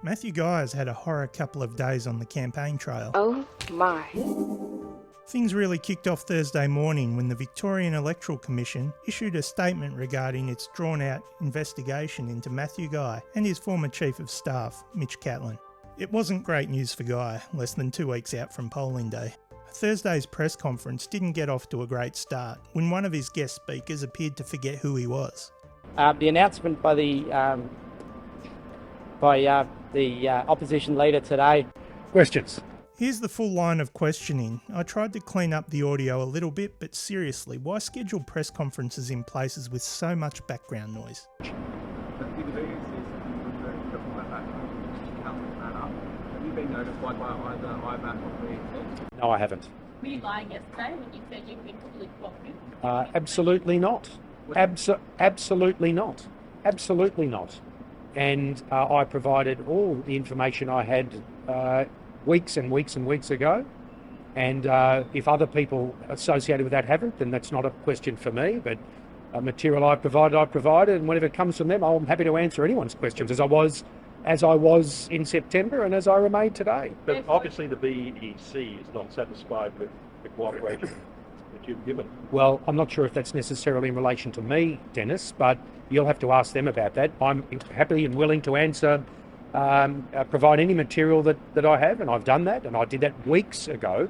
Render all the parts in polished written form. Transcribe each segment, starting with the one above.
Matthew Guy has had a horror couple of days on the campaign trail. Oh my. Things really kicked off Thursday morning when the Victorian Electoral Commission issued a statement regarding its drawn-out investigation into Matthew Guy and his former Chief of Staff, Mitch Catlin. It wasn't great news for Guy, less than 2 weeks out from polling day. Thursday's press conference didn't get off to a great start when one of his guest speakers appeared to forget who he was. The announcement by the opposition leader today. Questions? Here's the full line of questioning. I tried to clean up the audio a little bit, but seriously, why schedule press conferences in places with so much background noise? Have you been notified by either IBAP or VEC? No, I haven't. Were you lying yesterday when you said you've been fully cooperative? Absolutely not. Absolutely not. Absolutely not. And I provided all the information I had weeks and weeks and weeks ago. And if other people associated with that haven't, then that's not a question for me. But material I've provided, and whenever it comes from them, I'm happy to answer anyone's questions, as I was in September and as I remain today. But obviously the VEC is not satisfied with the cooperation that you've given. Well, I'm not sure if that's necessarily in relation to me, Dennis, but you'll have to ask them about that. I'm happy and willing to answer, provide any material that I have, and I've done that, and I did that weeks ago,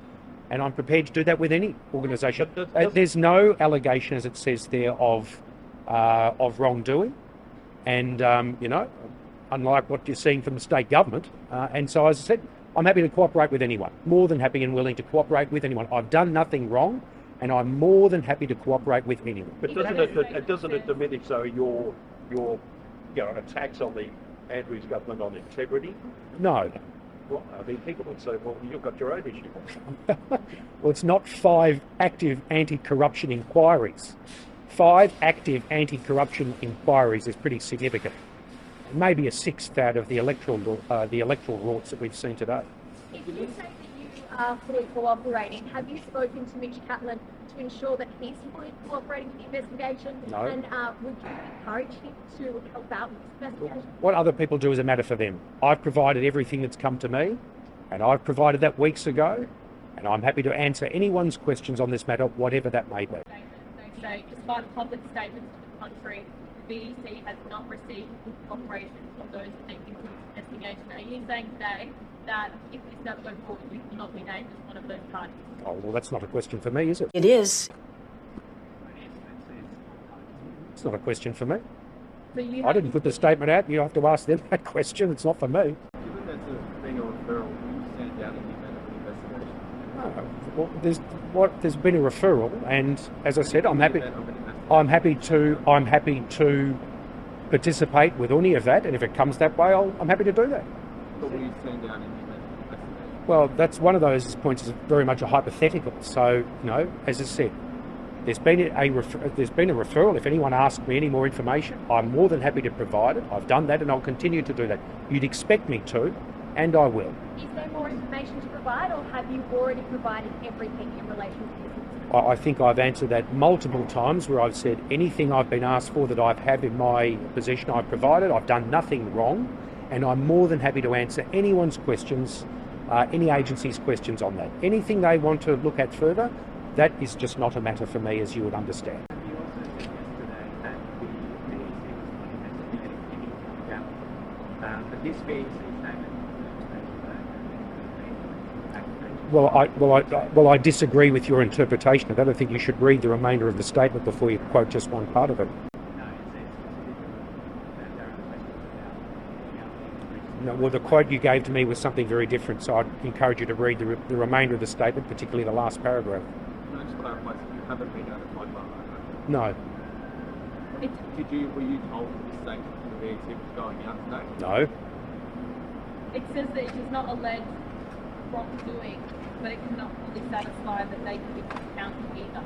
and I'm prepared to do that with any organisation. There's no allegation, as it says there, of wrongdoing, and unlike what you're seeing from the state government. And so, as I said, I'm happy to cooperate with anyone, more than happy and willing to cooperate with anyone. I've done nothing wrong, and I'm more than happy to cooperate with anyone. But doesn't it diminish, though, your attacks on the Andrews government on integrity? No. Well, I mean, people would say, well, you've got your own issue. Well, it's not 5 active anti-corruption inquiries. 5 active anti-corruption inquiries is pretty significant. Maybe a 6th out of the electoral rorts that we've seen today. If you say that you are fully cooperating, have you spoken to Mitch Catlin to ensure that he's fully cooperating with the investigation? No. And would you encourage him to help out with this investigation? What other people do is a matter for them. I've provided everything that's come to me, and I've provided that weeks ago, and I'm happy to answer anyone's questions on this matter, whatever that may be. So, despite public statements to the contrary, the VEC has not received cooperation from those taking into this investigation. Are you saying today that if this does go forward, you will not be named as one of those parties? Oh, well, that's not a question for me, is it? It is. It's not a question for me. So you I didn't put the statement out. You have to ask them that question. It's not for me. Given there's been a referral, will you stand down in the event of an investigation? No. Well, there's been a referral, and as I said, I'm happy to participate with any of that, and if it comes that way, I'm happy to do that. But will you stand down in the event of an investigation? Well, that's one of those points is very much a hypothetical. So, as I said, there's been a referral. If anyone asks me any more information, I'm more than happy to provide it. I've done that, and I'll continue to do that. You'd expect me to, and I will. Is there more information to provide, or have you already provided everything in relation to this? I think I've answered that multiple times where I've said anything I've been asked for that I've had in my possession I've provided. I've done nothing wrong, and I'm more than happy to answer anyone's questions, any agency's questions on that. Anything they want to look at further, that is just not a matter for me, as you would understand. You also said yesterday that the VEC was investigating any doubt. But this VEC statement Well, I disagree with your interpretation of that. I think you should read the remainder of the statement before you quote just one part of it. No, well, the quote you gave to me was something very different, so I'd encourage you to read the remainder of the statement, particularly the last paragraph. Can I just clarify, so you haven't been notified by IBAP? No. Were you told that this statement from the VEC was going out today? No. It says that it does not allege wrongdoing, but it cannot fully satisfy that they can be discounted either.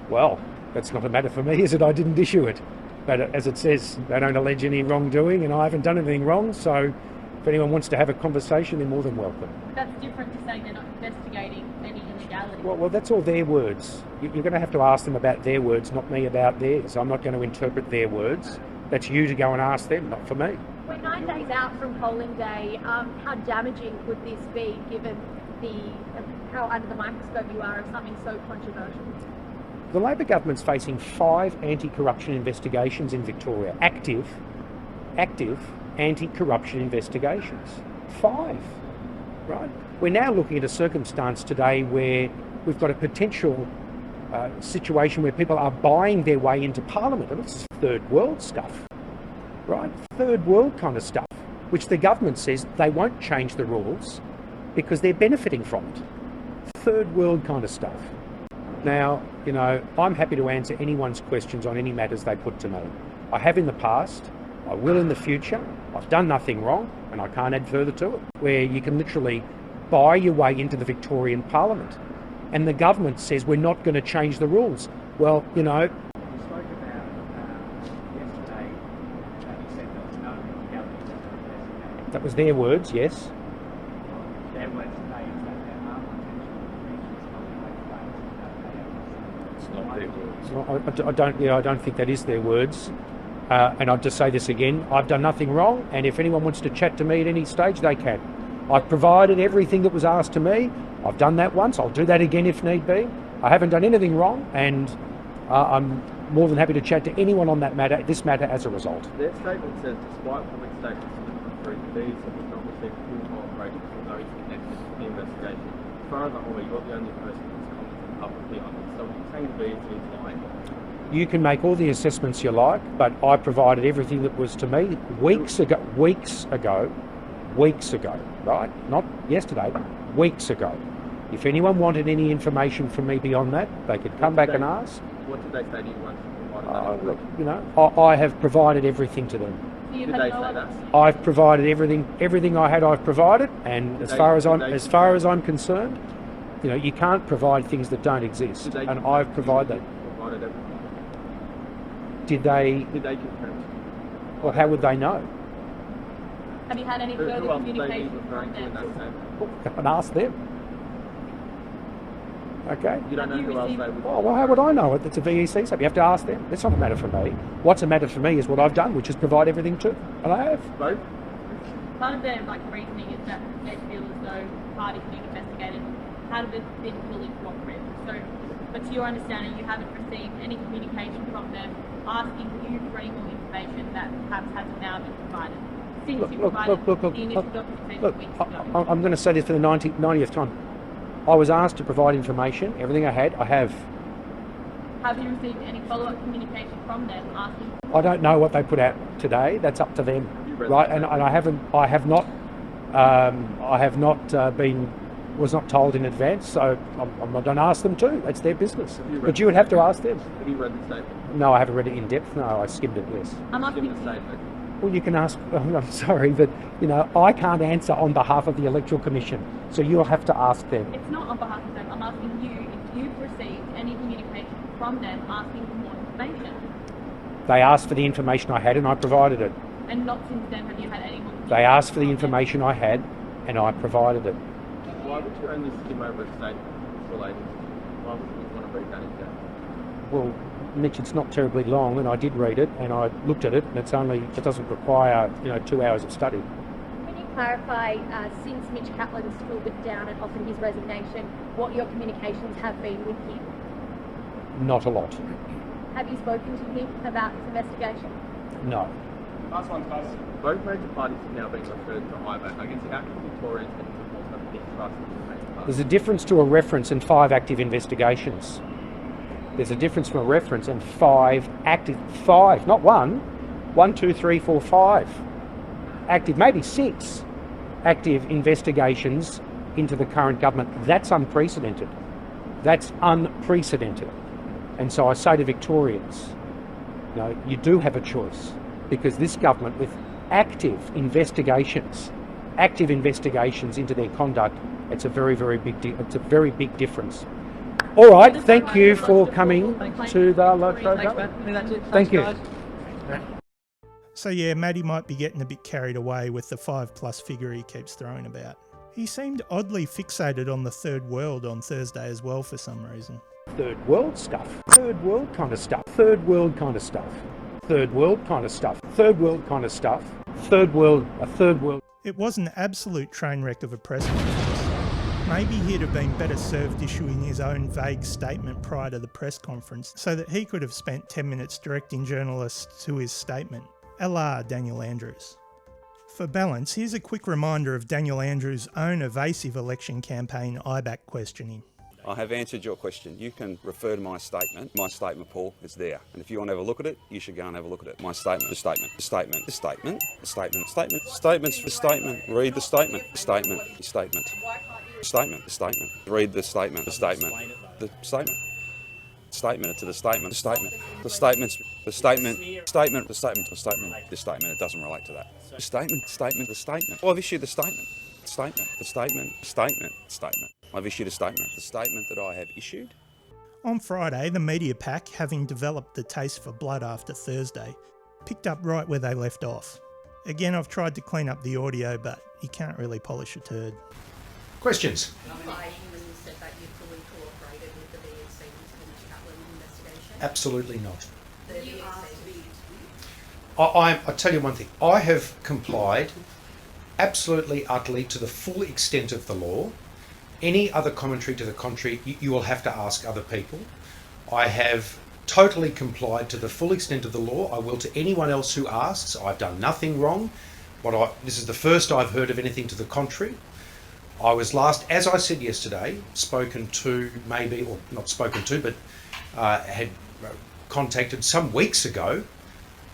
Well, that's not a matter for me, is it? I didn't issue it. But as it says, they don't allege any wrongdoing, and I haven't done anything wrong, so if anyone wants to have a conversation, they're more than welcome. That's different to saying they're not investigating any illegality. Well, that's all their words. You're going to have to ask them about their words, not me about theirs. I'm not going to interpret their words. That's you to go and ask them, not for me. We're 9 days out from polling day. How damaging would this be, given how under the microscope you are of something so controversial? The Labor government's facing 5 anti-corruption investigations in Victoria. Active anti-corruption investigations. 5, right? We're now looking at a circumstance today where we've got a potential situation where people are buying their way into Parliament. And this is third world stuff, right? Third world kind of stuff, which the government says they won't change the rules because they're benefiting from it. Third world kind of stuff. Now, you know, I'm happy to answer anyone's questions on any matters they put to me. I have in the past, I will in the future. I've done nothing wrong, and I can't add further to it, where you can literally buy your way into the Victorian Parliament. And the government says we're not going to change the rules. Well, you know... You spoke about yesterday, you said there was no illegality investigation. That was their words, yes. Their words today is that there are potential breaches of the It's not their words. I don't think that is their words. And I'll just say this again, I've done nothing wrong, and if anyone wants to chat to me at any stage, they can. I've provided everything that was asked to me. I've done that once, I'll do that again if need be. I haven't done anything wrong, and I'm more than happy to chat to anyone on that matter, this matter as a result. Their statement says, despite public statements to the contrary, these have not received full cooperation from those connected to the investigation. As far as I'm aware, you're the only person who's commented publicly on it. So you're saying the BEC is lying? You can make all the assessments you like, but I provided everything that was to me weeks ago, right? Not yesterday, weeks ago. If anyone wanted any information from me beyond that, they could come back and ask. What did they say to you once you provided that? Look, you know, I have provided everything to them. You've Did had they no say other- that? I've provided everything I had. I've provided, and as far as I'm concerned, you know, you can't provide things that don't exist, and I've provided that. Provided everything. Did they? Did they confirm? Well, how would they know? Have you had any Who further else did they be communication referring from to in that them? statement? And ask them. Okay. You don't know Have you who else received- they would... Well, how would I know it? It's a VEC, so you have to ask them. That's not a matter for me. What's a matter for me is what I've done, which is provide everything to, and I have. Both? Part of their reasoning is that they feel as though parties being investigated haven't been fully cooperative. So, but to your understanding, you haven't received any communication from them asking you for any more information that perhaps hasn't now been provided. Since you provided the initial documentation weeks ago. I'm going to say this for the 90th time. I was asked to provide information. Everything I had, I have. Have you received any follow-up communication from them asking? I don't know what they put out today. That's up to them, right? And I have not was not told in advance. So I don't ask them to. That's their business. But you would have to ask them. Have you read the statement? No, I haven't read it in depth. No, I skimmed it. Yes. I'm Give asking the statement. Well, you can ask. I'm sorry, but you know I can't answer on behalf of the Electoral Commission. So you'll have to ask them. It's not on behalf of them. I'm asking you if you've received any communication from them asking for more information. They asked for the information I had, and I provided it. And not since then have you had any more. They asked for the information I had, and I provided it. Why would you only skim over a statement related to you? Why would you want to read that in depth? Well, Mitch, it's not terribly long, and I did read it, and I looked at it, and it doesn't require 2 hours of study. Can you clarify, since Mitch Catlin stood down and offered his resignation, what your communications have been with him? Not a lot. Have you spoken to him about this investigation? No. Last one, guys. Both major parties have now been referred to IVAC. I guess how can Victorians get involved in this trust in the major parties? There's a difference to a reference and 5 active investigations. There's a difference from a reference and 5 active, 5, not 1, 1, 2, 3, 4, 5 active, maybe 6 active investigations into the current government. That's unprecedented. That's unprecedented. And so I say to Victorians, you do have a choice, because this government with active investigations into their conduct, it's a very, very big difference. All right, thank you for coming to the live show. Thank you. So yeah, Matty might be getting a bit carried away with the 5+ figure he keeps throwing about. He seemed oddly fixated on the third world on Thursday as well for some reason. Third world stuff. Third world kind of stuff. Third world kind of stuff. Third world kind of stuff. Third world kind of stuff. third world. It was an absolute train wreck of a press conference. Maybe he'd have been better served issuing his own vague statement prior to the press conference so that he could have spent 10 minutes directing journalists to his statement. LR Daniel Andrews. For balance, here's a quick reminder of Daniel Andrews' own evasive election campaign IBAC questioning. I have answered your question. You can refer to my statement. My statement, Paul, is there. And if you want to have a look at it, you should go and have a look at it. My statement, the statement, the statement, the statement, the statement, statement, statements, the statement. Read the statement, the statement, the statement, the statement, the statement. Read the statement, the statement, the statement. Statement to the statement, the statement, the statements, the statement, statement, the statement, the statement, the statement. It doesn't relate to that. The statement, statement, the statement. Well, I've issued the statement. Statement, the statement, statement, statement. I've issued a statement. The statement that I have issued. On Friday, the media pack, having developed the taste for blood after Thursday, picked up right where they left off. Again, I've tried to clean up the audio, but you can't really polish a turd. Questions? Absolutely not. I tell you one thing. I have complied absolutely, utterly, to the full extent of the law. Any other commentary to the contrary, you will have to ask other people. I have totally complied to the full extent of the law. I will to anyone else who asks. I've done nothing wrong. This is the first I've heard of anything to the contrary. I was last, as I said yesterday, spoken to maybe, or not spoken to, but had contacted some weeks ago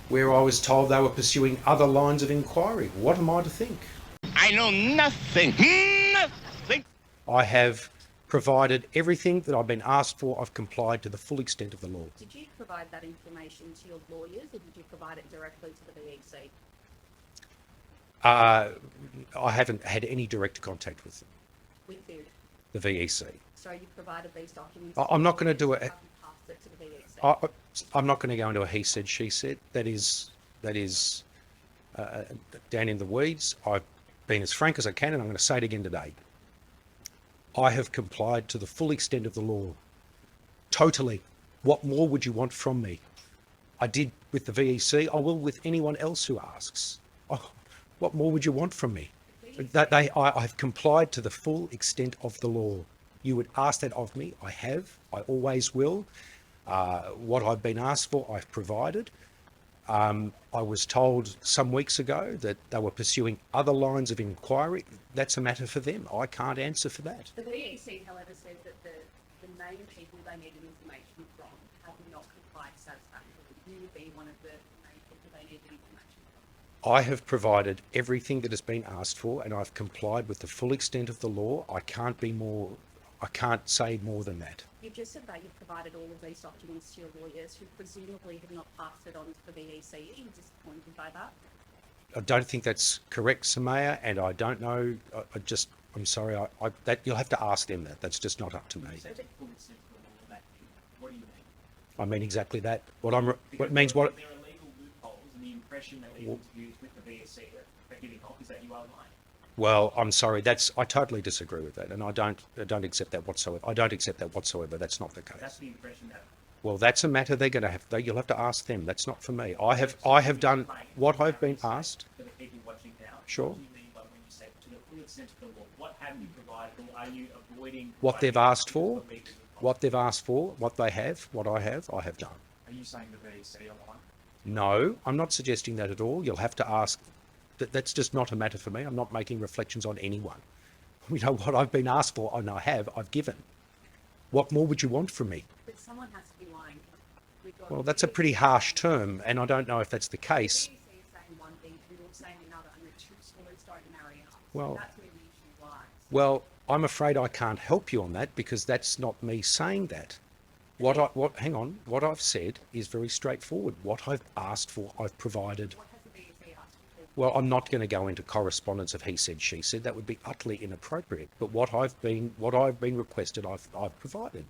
where I was told they were pursuing other lines of inquiry. What am I to think? I know nothing. Nothing. I have provided everything that I've been asked for. I've complied to the full extent of the law. Did you provide that information to your lawyers, or did you provide it directly to the VEC? I haven't had any direct contact with them. With who? The VEC. So you provided these documents? I'm not going to do it. Passed it to the VEC? I'm not going to go into a he said, she said. That is down in the weeds. I've been as frank as I can, and I'm going to say it again today. I have complied to the full extent of the law. Totally. What more would you want from me? I did with the VEC. I will with anyone else who asks. What more would you want from me? I've complied to the full extent of the law. You would ask that of me. I have. I always will. What I've been asked for, I've provided. I was told some weeks ago that they were pursuing other lines of inquiry. That's a matter for them. I can't answer for that. The VEC, however, says that the main people they needed information from have not complied satisfactorily. You would be one of the main people they needed information from. I have provided everything that has been asked for, and I've complied with the full extent of the law. I can't say more than that. You've just said that you've provided all of these documents to your lawyers, who presumably have not passed it on to the VEC. Are you disappointed by that? I don't think that's correct, Samaya, and I don't know. I'm sorry. That you'll have to ask them that. That's just not up to me. What do you mean? I mean exactly that. What means what? There are legal loopholes, and the impression that we interviewed with the VEC are giving off is that you are lying. Well, I'm sorry. I totally disagree with that, and I don't accept that whatsoever. I don't accept that whatsoever. That's not the case. That's the impression that. Well, that's a matter they're going to have. You'll have to ask them. That's not for me. I have done what I've been asked. For the people watching now. Sure. What do you mean by when you say to the full extent of the law? What have you provided, or are you avoiding What they've asked for, what they've asked for, what I have done. Are you saying the VEC are lying? No, I'm not suggesting that at all. You'll have to ask. That's just not a matter for me. I'm not making reflections on anyone. You know what I've been asked for, and I've given. What more would you want from me? But someone has to be lying. Well, that's a pretty harsh term, and I don't know if that's the case. The VEC is saying one thing, and you're saying another, and the two stories don't marry up. Well, That's where the issue lies. Well, I'm afraid I can't help you on that, because that's not me saying that. What I've said is very straightforward. What I've asked for, I've provided. What has the VEC asked you for? Well, I'm not going to go into correspondence of he said, she said. That would be utterly inappropriate. But what I've been requested, I've provided.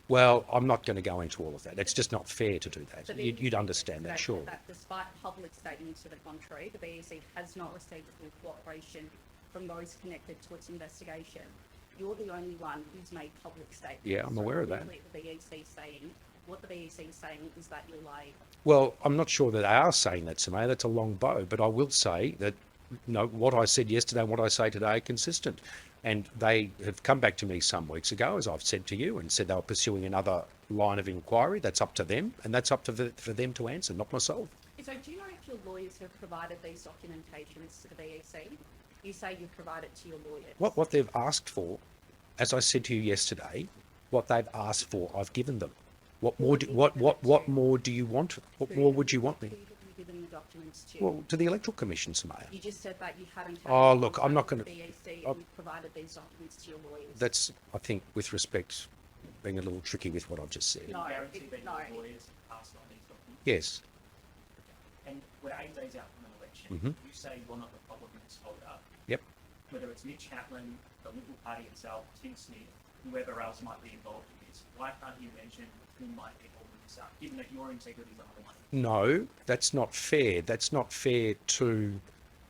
Well, I'm not going to go into all of that. It's just not fair to do that. You'd understand that, sure. That despite public statements to the contrary, the VEC has not received full cooperation from those connected to its investigation. You're the only one who's made public statements. Yeah, I'm aware of that. The VEC saying what the VEC is saying is that you're lying. Well, I'm not sure that they are saying that, Samaya. That's a long bow, but I will say that what I said yesterday and what I say today are consistent. And they have come back to me some weeks ago, as I've said to you, and said they were pursuing another line of inquiry. That's up to them, and that's up to for them to answer, not myself. So do you know if your lawyers have provided these documentations to the VEC? You say you've provided to your lawyers. What they've asked for, as I said to you yesterday, what they've asked for, I've given them. What more do you want? What more would you want me? Who have you given the documents to? Well, to the Electoral Commission, Samaya. You just said that you hadn't. Oh, look, I'm not going to. VEC and you've provided these documents to your lawyers. That's, I think, with respect, being a little tricky with what I've just said. No, Guarantee that no. your lawyers have passed on these documents. Yes. And we're 8 days out from an election. Mhm. You say you're not the Republicans holder. Yep. Whether it's Mitch Hatton, the Liberal Party itself, Tim Smith, whoever else might be involved in this, why can't you mention who might be holding this up, given that your integrity is on the line? No, that's not fair. That's not fair to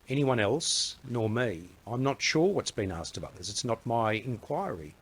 anyone else nor me. I'm not sure what's been asked of others. It's not my inquiry.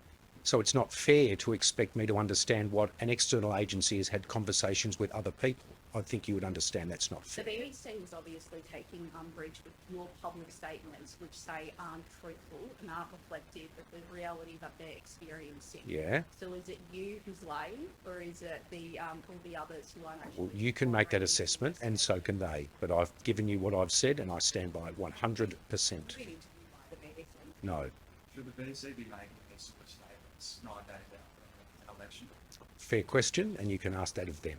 So it's not fair to expect me to understand what an external agency has had conversations with other people. I think you would understand that's not The fair. VEC is obviously taking umbrage with your public statements, which say aren't truthful and aren't reflective of the reality that they're experiencing. Yeah. So is it you who's lying, or is it all the others who aren't actually? Well, you can make that assessment, and so can they. But I've given you what I've said, and I stand by it 100%. We need to be by the VEC. No. Should the VC be making these sort of statements 9 days out from an election? Fair question, and you can ask that of them.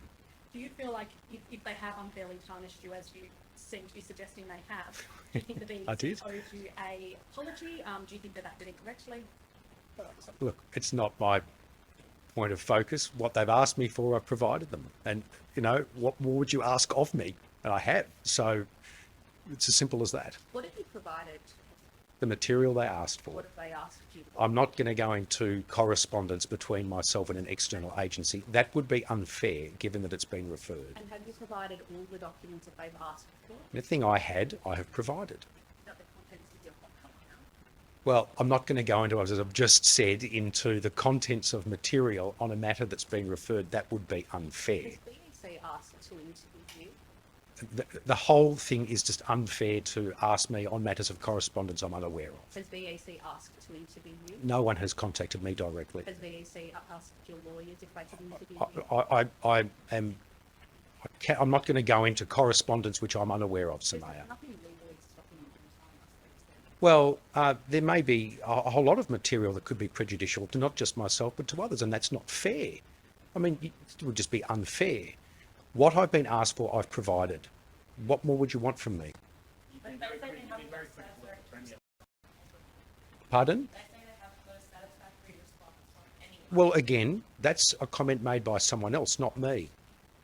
Do you feel like if they have unfairly tarnished you, as you seem to be suggesting they have, do you think the VEC I did. owes you a apology? Do you think that acted incorrectly? Look, it's not my point of focus. What they've asked me for, I've provided them. And, what more would you ask of me? And I have. So it's as simple as that. What have you provided? The material they asked for. What have they asked you? I'm not going to go into correspondence between myself and an external agency. That would be unfair, given that it's been referred. And have you provided all the documents that they've asked for? Anything I had, I have provided. That the contents of your document? Well, I'm not going to go into, as I've just said, into the contents of material on a matter that's been referred. That would be unfair. Has VEC asked to interview you? The whole thing is just unfair to ask me on matters of correspondence I'm unaware of. Has VEC asked to interview you? No one has contacted me directly. Has VEC asked your lawyers if they could interview you? I'm not going to go into correspondence which I'm unaware of, There's Samaya. nothing legally stopping you from telling us these things. Well, there may be a whole lot of material that could be prejudicial to not just myself but to others, and that's not fair. I mean, it would just be unfair. What I've been asked for, I've provided. What more would you want from me? You've been very critical of the Premier. Pardon? Well, again, that's a comment made by someone else, not me.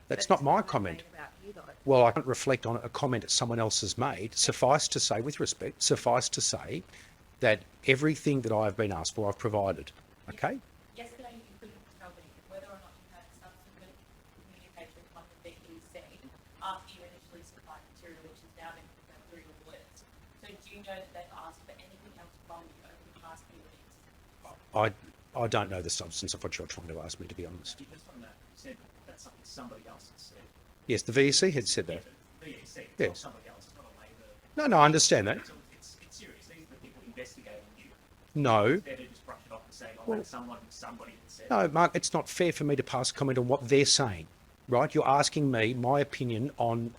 That's not my comment. About you, though. Well, I can't reflect on a comment that someone else has made. Suffice to say, with respect, suffice to say that everything that I have been asked for, I've provided. Okay? Yesterday, you couldn't tell me whether or not you had subsequent communication from the VEC after you initially supplied material, which has now been confirmed through your lawyers. So do you know that they've asked for anything else from you over the past few weeks? I don't know the substance of what you're trying to ask me, to be honest. Just on that, you said that's something somebody else has said. Yes, the VEC had said that. VEC, it's Yeah. not somebody else, it's not a Labor. No, I understand that. It's serious. These are the people investigating you. No. It's better to just brush it off and say, that's somebody had said. No, Mark, it's not fair for me to pass comment on what they're saying, right? You're asking me my opinion on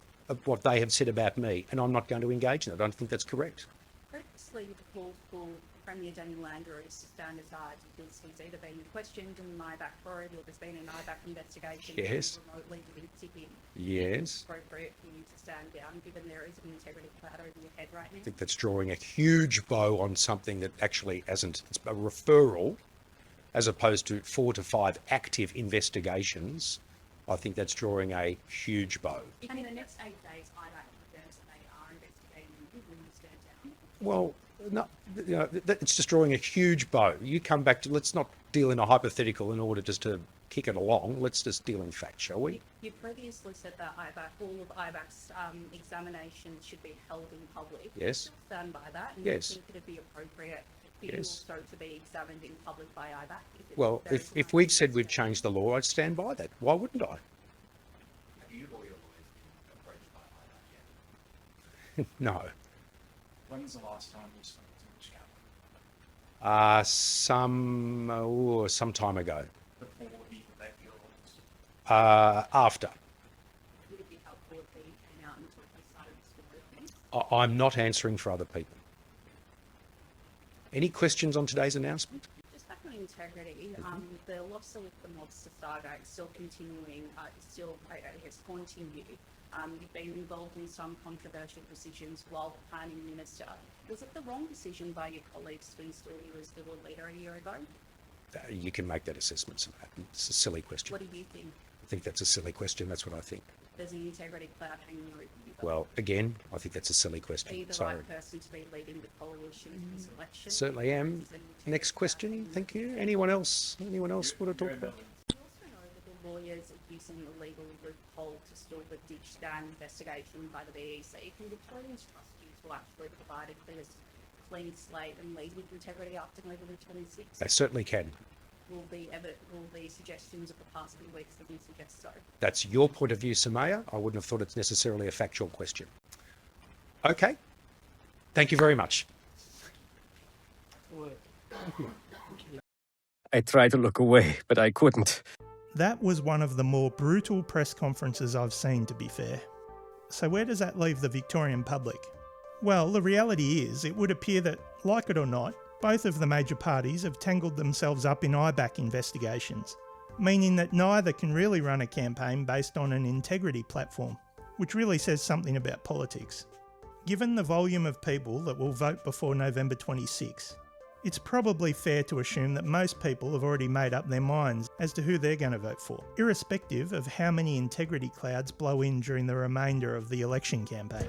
what they have said about me, and I'm not going to engage in it. I don't think that's correct. Previously, the call for Premier Daniel Andrews to stand aside because he's either been questioned in an IBAC probe or there's been an IBAC investigation Yes. remotely within him. Yes. It's appropriate for you to stand down, given there is an integrity cloud over your head right now. I think that's drawing a huge bow on something that actually hasn't. It's a referral as opposed to 4 to 5 active investigations. I think that's drawing a huge bow. If in the next 8 days IBAC confirms that they are investigating you, will you stand down? Well, no, it's just drawing a huge bow. You come back to, let's not deal in a hypothetical in order just to kick it along. Let's just deal in fact, shall we? You previously said that all of IBAC's examinations should be held in public. Yes. Stand by that. And Yes. you think it'd be appropriate for you Yes. also to be examined in public by IBAC? Well, if we'd said we'd changed the law, I'd stand by that. Why wouldn't I? Have you or your lawyers been approached by IBAC yet? No. When was the last time you spoke to Mitch Kaplan? Some time ago. Before he left your office? After. Would it be helpful if he came out and took his side of the story, please? I'm not answering for other people. Any questions on today's announcement? Just back on integrity, the lobster with the mobster saga is still continuing, I guess, haunting you. You've been involved in some controversial decisions while planning minister. Was it the wrong decision by your colleagues to install you as the world leader a year ago? You can make that assessment. Samantha. It's a silly question. What do you think? I think that's a silly question. That's what I think. There's an integrity cloud hanging over you. Well, again, I think that's a silly Are you question. the Sorry. right person to be leading the coalition in this election? Certainly am. Next question. Thank you. Anyone else? Anyone else want to talk about? We also know that the lawyers are using the legal loophole to stall the ditch stand investigation by the BEC. Can Victorians trust you to actually provide a clean slate and lead with integrity after November 26? They certainly can. Will the suggestions of the past few weeks that you suggest so? That's your point of view, Samaya. I wouldn't have thought it's necessarily a factual question. Okay. Thank you very much. I tried to look away, but I couldn't. That was one of the more brutal press conferences I've seen, to be fair. So where does that leave the Victorian public? Well, the reality is, it would appear that, like it or not, both of the major parties have tangled themselves up in IBAC investigations, meaning that neither can really run a campaign based on an integrity platform, which really says something about politics. Given the volume of people that will vote before November 26, it's probably fair to assume that most people have already made up their minds as to who they're going to vote for, irrespective of how many integrity clouds blow in during the remainder of the election campaign.